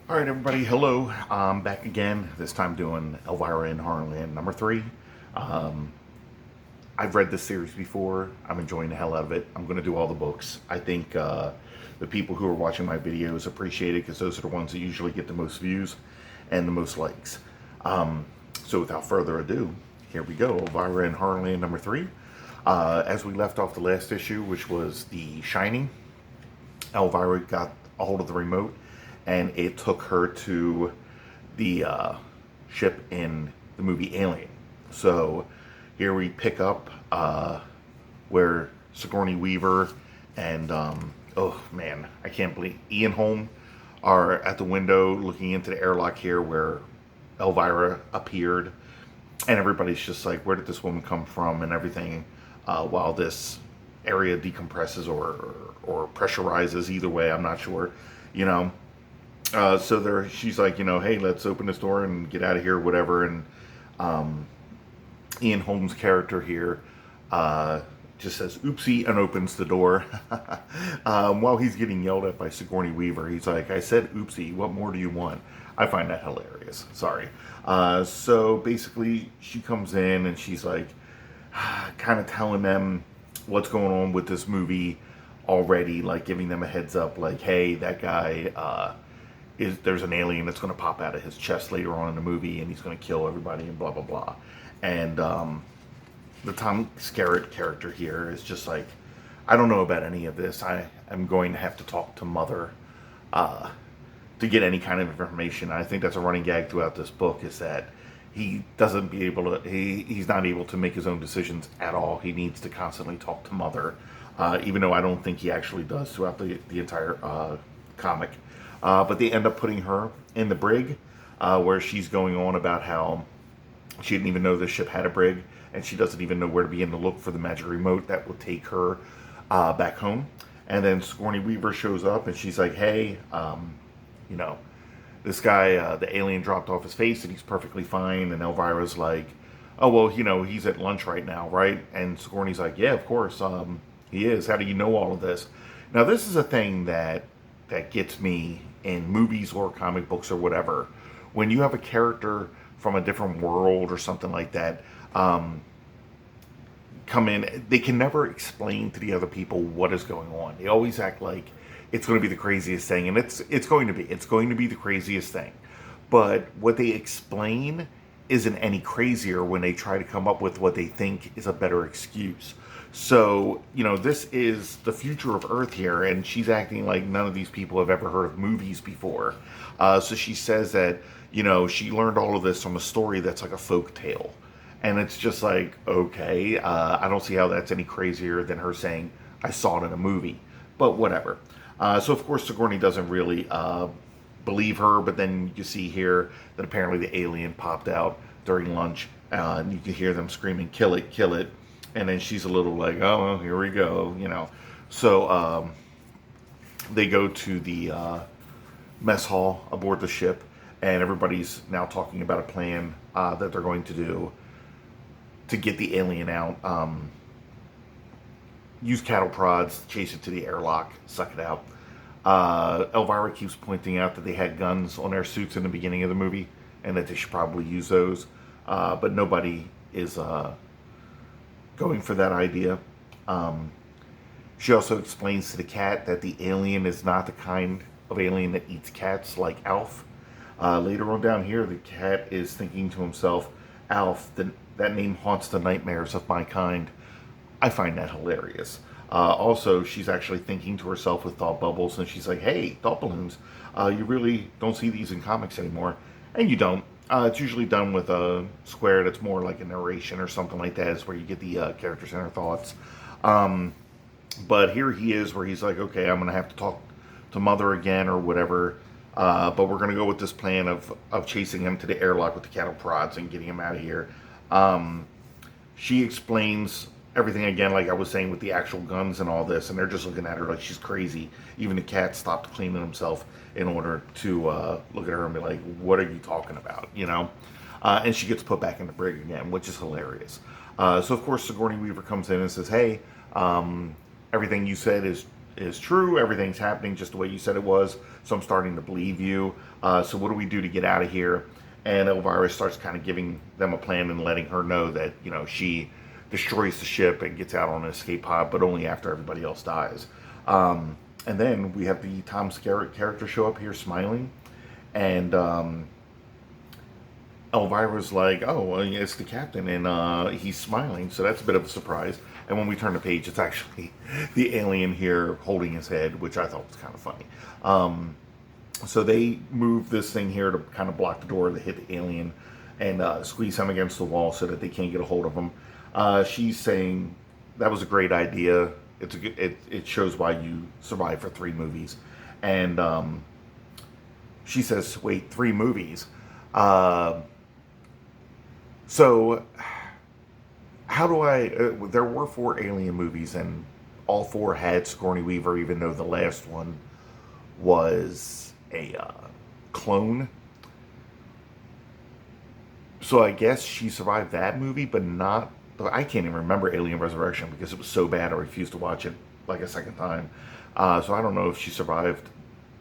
All right, everybody. Hello. I'm back again. This time doing Elvira in Horrorland number 3. Um, I've read this series before. I'm enjoying the hell out of it. I'm going to do all the books. I think the people who are watching my videos appreciate it because those are the ones that usually get the most views and the most likes. So without further ado, here we go. Elvira in Horrorland number 3. As we left off the last issue, which was The Shining, Elvira got a hold of the remote and it took her to the ship in the movie Alien. So here we pick up where Sigourney Weaver and, oh man, I can't believe, Ian Holm are at the window looking into the airlock here where Elvira appeared. And everybody's just like, where did this woman come from and everything, while this area decompresses or pressurizes. Either way, I'm not sure, you know. So there, she's like, hey, let's open this door and get out of here, whatever. And Ian Holmes' character here just says, oopsie, and opens the door. While he's getting yelled at by Sigourney Weaver, he's like, I said oopsie, what more do you want? I find that hilarious. Sorry. So basically, she comes in and she's like, kind of telling them what's going on with this movie already, like giving them a heads up, like, hey, that guy, there's an alien that's going to pop out of his chest later on in the movie, and he's going to kill everybody, and blah blah blah. And the Tom Skerritt character here is just like, I don't know about any of this. I am going to have to talk to Mother to get any kind of information. I think that's a running gag throughout this book, is that he doesn't be able to, he's not able to make his own decisions at all. He needs to constantly talk to Mother, even though I don't think he actually does throughout the entire comic. But they end up putting her in the brig, where she's going on about how she didn't even know this ship had a brig, and she doesn't even know where to begin to look for the magic remote that will take her back home. And then Sigourney Weaver shows up, and she's like, hey, you know, this guy, the alien dropped off his face, and he's perfectly fine. And Elvira's like, oh, well, he's at lunch right now, right? And Sigourney's like, yeah, of course, he is. How do you know all of this? Now, this is a thing that gets me in movies or comic books or whatever. When you have a character from a different world or something like that come in, they can never explain to the other people what is going on. They always act like it's going to be the craziest thing, and it's going to be the craziest thing. But what they explain isn't any crazier when they try to come up with what they think is a better excuse. So, this is the future of Earth here, and she's acting like none of these people have ever heard of movies before. So she says that, she learned all of this from a story that's like a folk tale. And it's just like, okay, I don't see how that's any crazier than her saying, I saw it in a movie. But whatever. So, of course, Sigourney doesn't really believe her, but then you see here that apparently the alien popped out during lunch, and you can hear them screaming, kill it, kill it. And then she's a little like, oh, well, here we go, So they go to the mess hall aboard the ship, and everybody's now talking about a plan that they're going to do to get the alien out. Use cattle prods, chase it to the airlock, suck it out. Elvira keeps pointing out that they had guns on their suits in the beginning of the movie, and that they should probably use those. But nobody is going for that idea. She also explains to the cat that the alien is not the kind of alien that eats cats like Alf. Later on down here, the cat is thinking to himself, Alf, that name haunts the nightmares of my kind. I find that hilarious. Also, she's actually thinking to herself with thought bubbles, and she's like, hey, thought balloons, you really don't see these in comics anymore. And you don't. It's usually done with a square that's more like a narration or something like that, is where you get the character's inner thoughts. But here he is, where he's like, okay, I'm going to have to talk to Mother again or whatever, but we're going to go with this plan of chasing him to the airlock with the cattle prods and getting him out of here. She explains everything again, like I was saying, with the actual guns and all this, and they're just looking at her like she's crazy. Even the cat stopped cleaning himself in order to look at her and be like, what are you talking about, and she gets put back in the brig again, which is hilarious. So of course Sigourney Weaver comes in and says, hey, everything you said is is true. Everything's happening just the way you said it was. So I'm starting to believe you. So what do we do to get out of here? And Elvira starts kind of giving them a plan and letting her know that, she destroys the ship and gets out on an escape pod, but only after everybody else dies. And then we have the Tom Skerritt character show up here smiling. And Elvira's like, oh, well, it's the captain. And he's smiling. So that's a bit of a surprise. And when we turn the page, it's actually the alien here holding his head, which I thought was kind of funny. So they move this thing here to kind of block the door to hit the alien and squeeze him against the wall so that they can't get a hold of him. She's saying that was a great idea. It shows why you survived for 3 movies. And she says, wait, 3 movies? So how do I... there were 4 Alien movies, and all 4 had Sigourney Weaver, even though the last one was a clone. So I guess she survived that movie, but not... I can't even remember Alien Resurrection because it was so bad I refused to watch it like a second time. So I don't know if she survived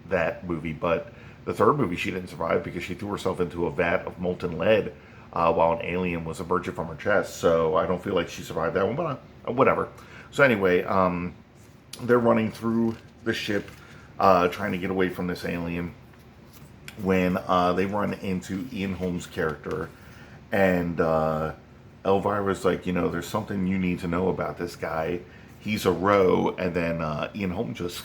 that movie, but the 3rd movie she didn't survive because she threw herself into a vat of molten lead while an alien was emerging from her chest. So I don't feel like she survived that one, but whatever. So anyway, they're running through the ship trying to get away from this alien when they run into Ian Holm's character, and Elvira's like, there's something you need to know about this guy. He's a row, and then Ian Holm just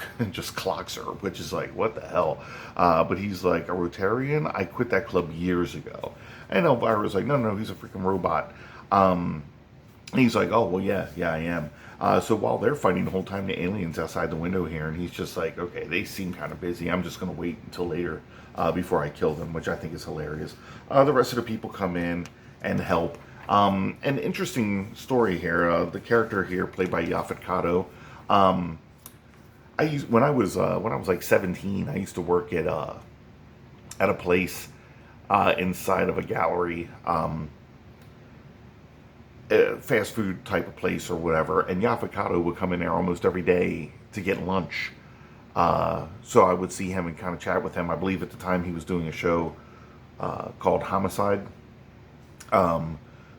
clocks her, which is like, what the hell? But he's like, a Rotarian? I quit that club years ago. And Elvira's like, no, he's a freaking robot. And he's like, oh, well, yeah, I am. So while they're fighting the whole time, the alien's outside the window here, and he's just like, okay, they seem kind of busy. I'm just going to wait until later before I kill them, which I think is hilarious. The rest of the people come in and help. An interesting story here. The character here, played by Yaphet Kotto. When I was like 17, I used to work at a place inside of a gallery, fast food type of place or whatever. And Yaphet Kotto would come in there almost every day to get lunch. So I would see him and kind of chat with him. I believe at the time he was doing a show called Homicide.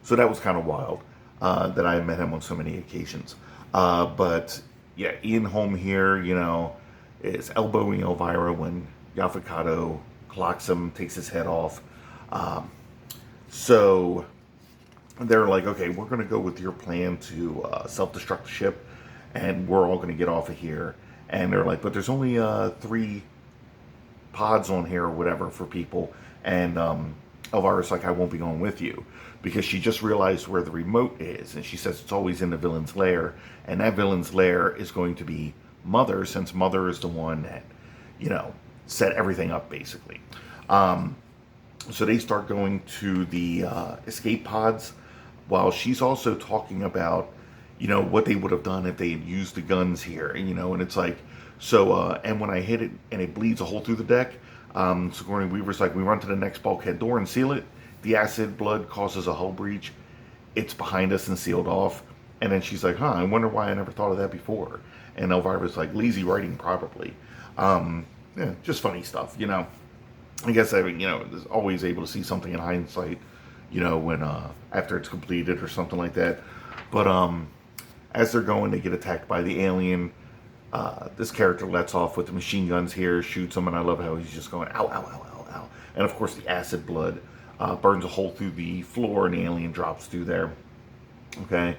So that was kind of wild that I met him on so many occasions. But yeah, Ian Holm here, is elbowing Elvira when Yaphet Kotto clocks him, takes his head off. So they're like, okay, we're going to go with your plan to self-destruct the ship, and we're all going to get off of here. And they're like, but there's only 3 pods on here or whatever for people. And Elvira's like, I won't be going with you, because she just realized where the remote is, and she says it's always in the villain's lair, and that villain's lair is going to be Mother, since Mother is the one that, set everything up, basically. So they start going to the escape pods, while she's also talking about, what they would have done if they had used the guns here, and it's like, so, and when I hit it and it bleeds a hole through the deck, Sigourney Weaver's like, we run to the next bulkhead door and seal it. The acid blood causes a hull breach. It's behind us and sealed off. And then she's like, I wonder why I never thought of that before. And Elvira's like, lazy writing, probably. Yeah, just funny stuff, I guess I is always able to see something in hindsight, when after it's completed or something like that. But as they're going, they get attacked by the alien. This character lets off with the machine guns here, shoots them, and I love how he's just going, ow, ow, ow, ow, ow. And of course the acid blood burns a hole through the floor, and the alien drops through there. Okay,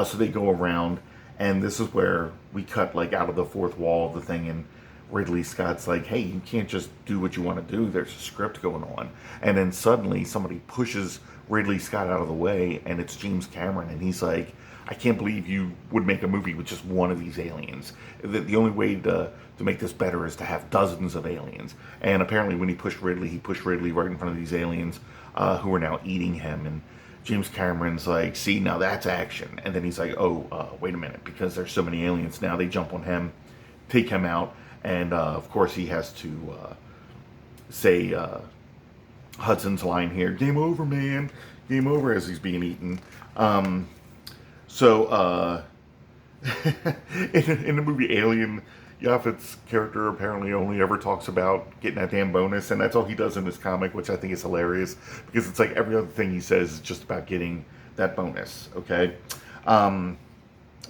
so they go around, and this is where we cut like out of the fourth wall of the thing, and Ridley Scott's like, hey, you can't just do what you want to do. There's a script going on. And then suddenly somebody pushes Ridley Scott out of the way, and it's James Cameron, and he's like, I can't believe you would make a movie with just one of these aliens. The only way to make this better is to have dozens of aliens. And apparently when he pushed Ridley right in front of these aliens who are now eating him. And James Cameron's like, see, now that's action. And then he's like, wait a minute, because there's so many aliens now. They jump on him, take him out, and of course he has to say Hudson's line here, game over, man, game over, as he's being eaten. So in the movie Alien, Yaphet's character apparently only ever talks about getting that damn bonus, and that's all he does in this comic, which I think is hilarious because it's like every other thing he says is just about getting that bonus. Okay,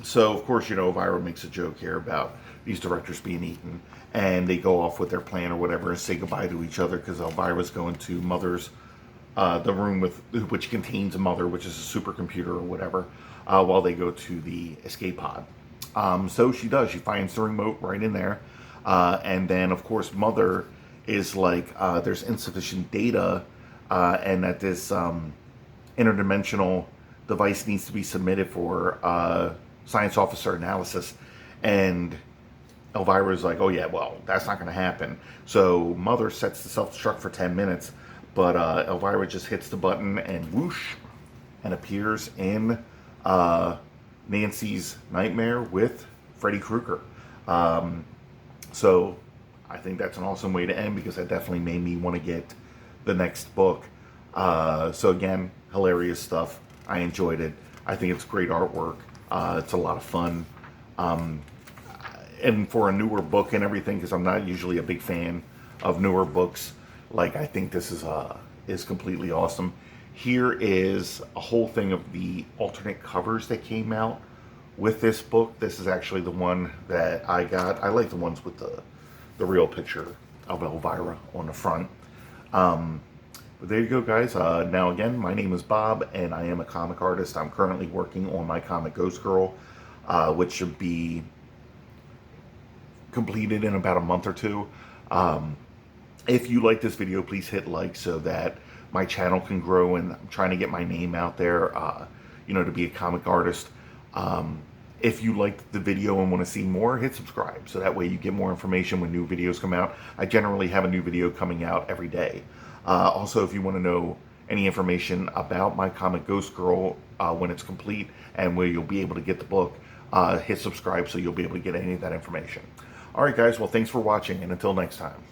so of course Elvira makes a joke here about these directors being eaten, and they go off with their plan or whatever and say goodbye to each other because Elvira's going to Mother's the room with which contains a Mother, which is a supercomputer or whatever, while they go to the escape pod. So she does. She finds the remote right in there. And then, of course, Mother is like, there's insufficient data and that this interdimensional device needs to be submitted for science officer analysis. And Elvira's like, oh, yeah, well, that's not going to happen. So Mother sets the self-destruct for 10 minutes. But Elvira just hits the button and whoosh, and appears in Nancy's nightmare with Freddy Krueger. So I think that's an awesome way to end because that definitely made me want to get the next book. So again, hilarious stuff. I enjoyed it. I think it's great artwork. It's a lot of fun. And for a newer book and everything, because I'm not usually a big fan of newer books, like I think this is completely awesome. Here is a whole thing of the alternate covers that came out with this book. This is actually the one that I got. I like the ones with the real picture of Elvira on the front. But there you go, guys. Now again, my name is Bob, and I am a comic artist. I'm currently working on my comic Ghost Girl, which should be completed in about a month or two. If you like this video, please hit like so that my channel can grow, and I'm trying to get my name out there, to be a comic artist. If you liked the video and want to see more, hit subscribe so that way you get more information when new videos come out. I generally have a new video coming out every day. Also, if you want to know any information about my comic Ghost Girl when it's complete and where you'll be able to get the book, hit subscribe so you'll be able to get any of that information. All right, guys. Well, thanks for watching, and until next time.